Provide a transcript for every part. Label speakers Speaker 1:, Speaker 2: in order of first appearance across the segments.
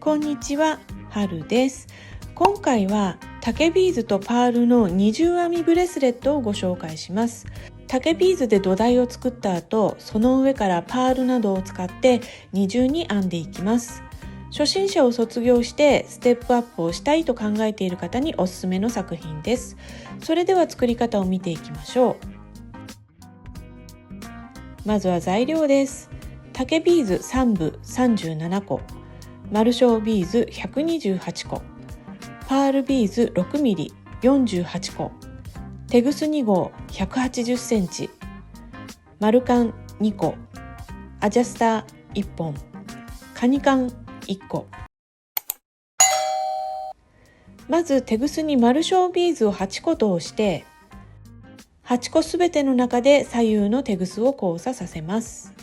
Speaker 1: こんにちは、はるです。今回は竹ビーズとパールの二重編みブレスレットをご紹介します。竹ビーズで土台を作った後、その上からパールなどを使って二重に編んでいきます。初心者を卒業してステップアップをしたいと考えている方におすすめの作品です。それでは作り方を見ていきましょう。まずは材料です。竹ビーズ3部37個、マルショービーズ128個、パールビーズ 6mm 48個、テグス2号180センチ、丸カン2個、アジャスター1本、カニカン1個。まずテグスにマルショービーズを8個通して、8個すべての中で左右のテグスを交差させます。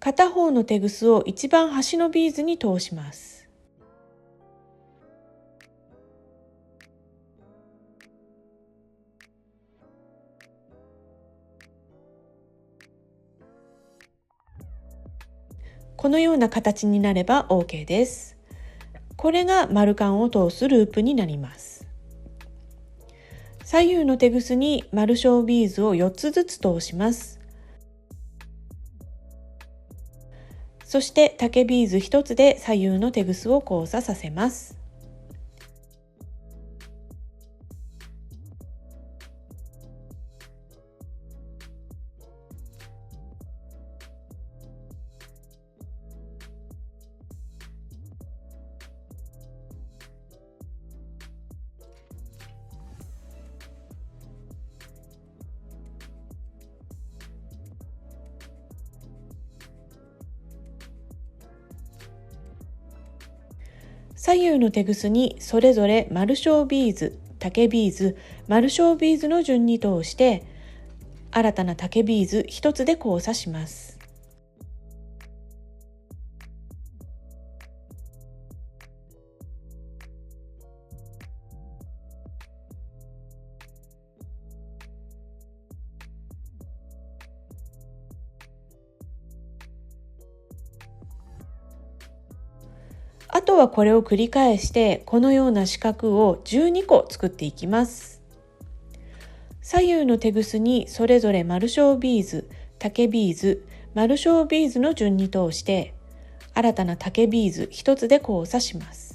Speaker 1: 片方のテグスを一番端のビーズに通します。このような形になれば OK です。これが丸カンを通すループになります。左右のテグスにマルショービーズを4つずつ通します。そして竹ビーズ1つで左右のテグスを交差させます。左右のテグスにそれぞれマルショービーズ、竹ビーズ、マルショービーズの順に通して新たな竹ビーズ1つで交差します。あとはこれを繰り返してこのような四角を12個作っていきます。左右のテグスにそれぞれマルショービーズ、竹ビーズ、マルショービーズの順に通して新たな竹ビーズ1つで交差します。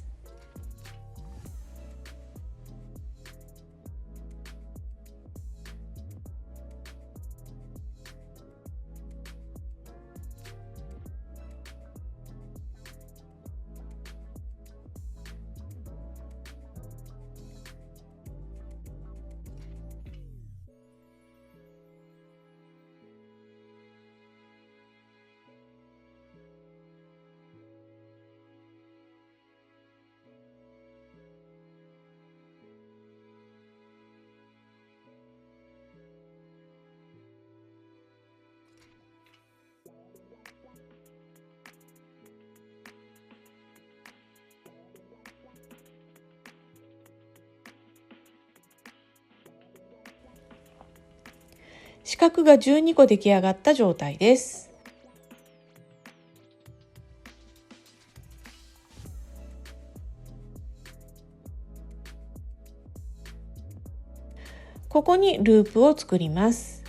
Speaker 1: 四角が12個出来上がった状態です。ここにループを作ります。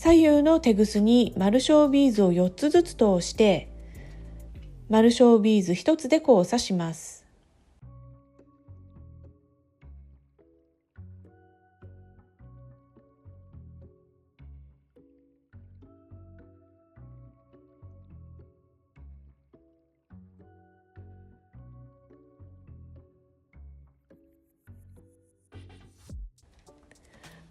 Speaker 1: 左右のテグスに丸小ビーズを4つずつ通して、丸小ビーズ1つで交差します。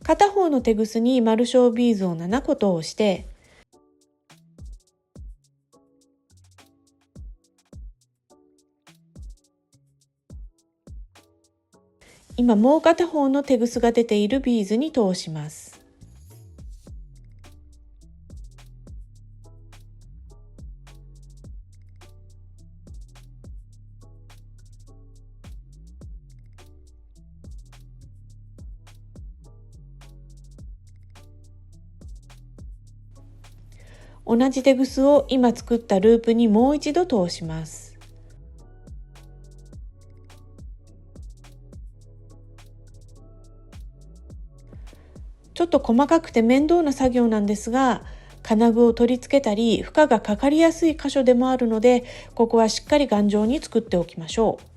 Speaker 1: 片方のテグスに丸小ビーズを7個通して、今もう片方のテグスが出ているビーズに通します。同じテグスを今作ったループにもう一度通します。ちょっと細かくて面倒な作業なんですが、金具を取り付けたり負荷がかかりやすい箇所でもあるので、ここはしっかり頑丈に作っておきましょう。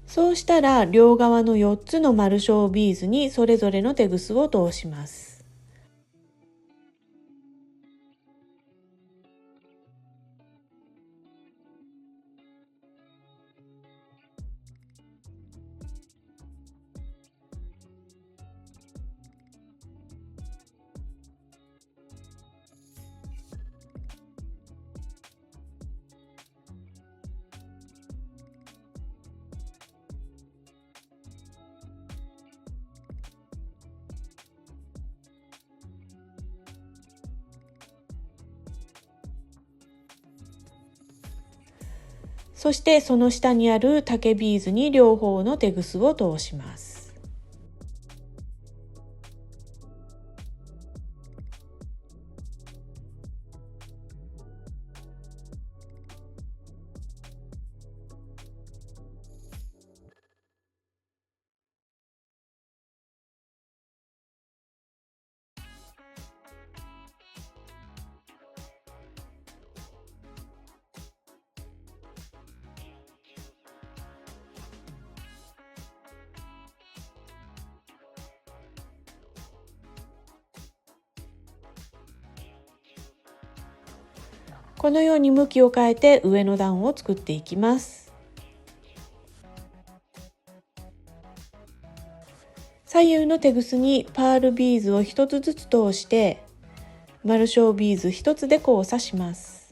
Speaker 1: そうしたら両側の4つの丸小ビーズにそれぞれのテグスを通します。そしてその下にある竹ビーズに両方のテグスを通します。このように向きを変えて上の段を作っていきます。左右のテグスにパールビーズを1つずつ通して丸小ビーズ1つで交差します。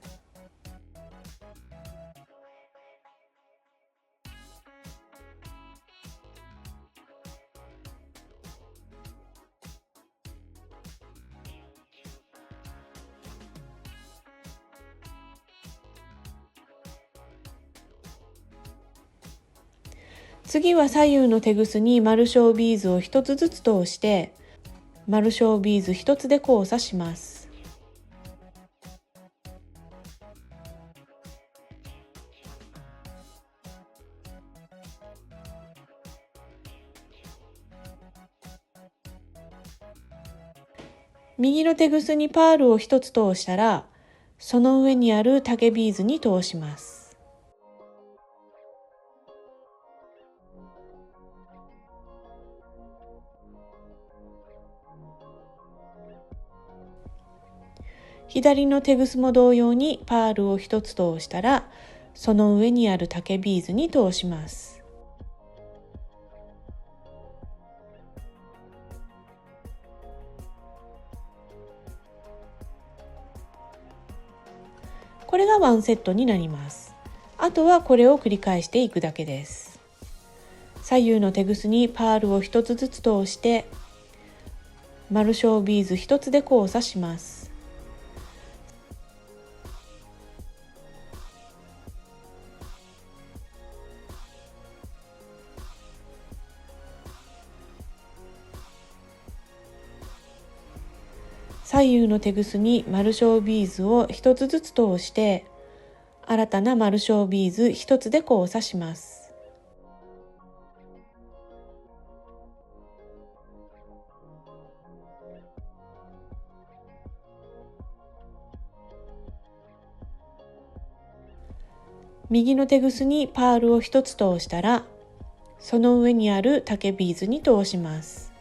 Speaker 1: 次は左右のテグスに丸小ビーズを1つずつ通して丸小ビーズ1つで交差します。右のテグスにパールを1つ通したら、その上にある竹ビーズに通します。左のテグスも同様にパールを1つ通したら、その上にある竹ビーズに通します。これがワンセットになります。あとはこれを繰り返していくだけです。左右のテグスにパールを1つずつ通して丸小ビーズ1つで交差します。左右のテグスに丸小ビーズを1つずつ通して新たな丸小ビーズ1つで交差します。右のテグスにパールを1つ通したら、その上にある竹ビーズに通します。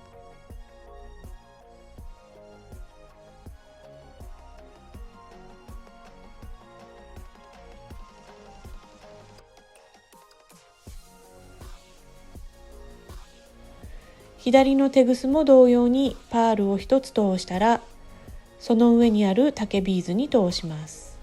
Speaker 1: 左のテグスも同様にパールを1つ通したら、その上にある竹ビーズに通します。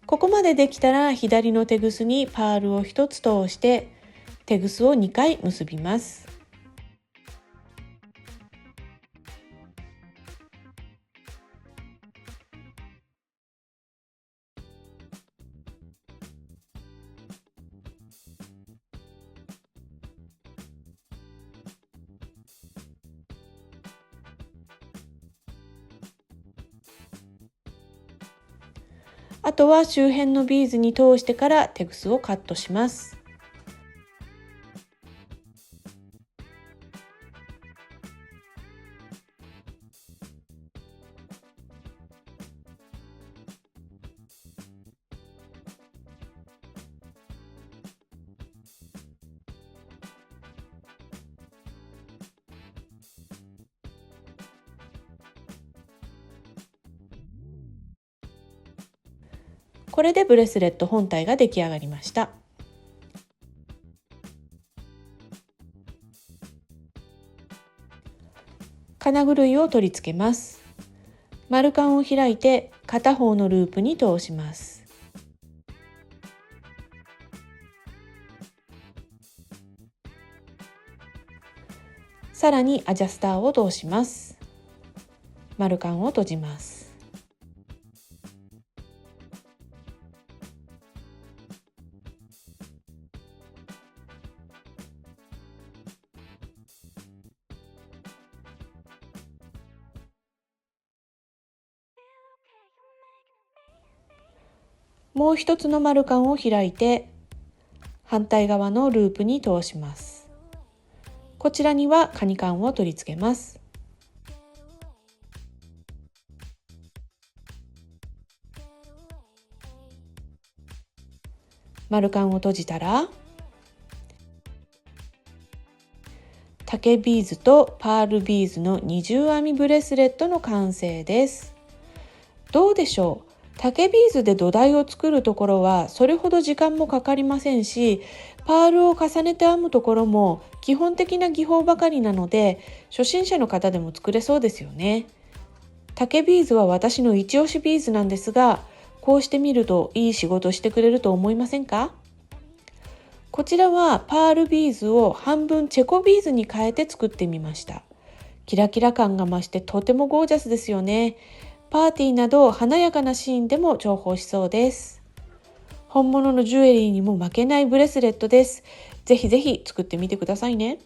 Speaker 1: ここまでできたら左のテグスにパールを1つ通してテグスを2回結びます。あとは周辺のビーズに通してからテグスをカットします。これでブレスレット本体が出来上がりました。金ぐるいを取り付けます。丸カンを開いて片方のループに通します。さらにアジャスターを通します。丸カンを閉じます。もう一つの丸カンを開いて反対側のループに通します。こちらにはカニカンを取り付けます。丸カンを閉じたら、竹ビーズとパールビーズの二重編みブレスレットの完成です。どうでしょう？竹ビーズで土台を作るところはそれほど時間もかかりませんし、パールを重ねて編むところも基本的な技法ばかりなので、初心者の方でも作れそうですよね。竹ビーズは私の一押しビーズなんですが、こうしてみるといい仕事してくれると思いませんか？こちらはパールビーズを半分チェコビーズに変えて作ってみました。キラキラ感が増してとてもゴージャスですよね。パーティーなど華やかなシーンでも重宝しそうです。本物のジュエリーにも負けないブレスレットです。ぜひぜひ作ってみてくださいね。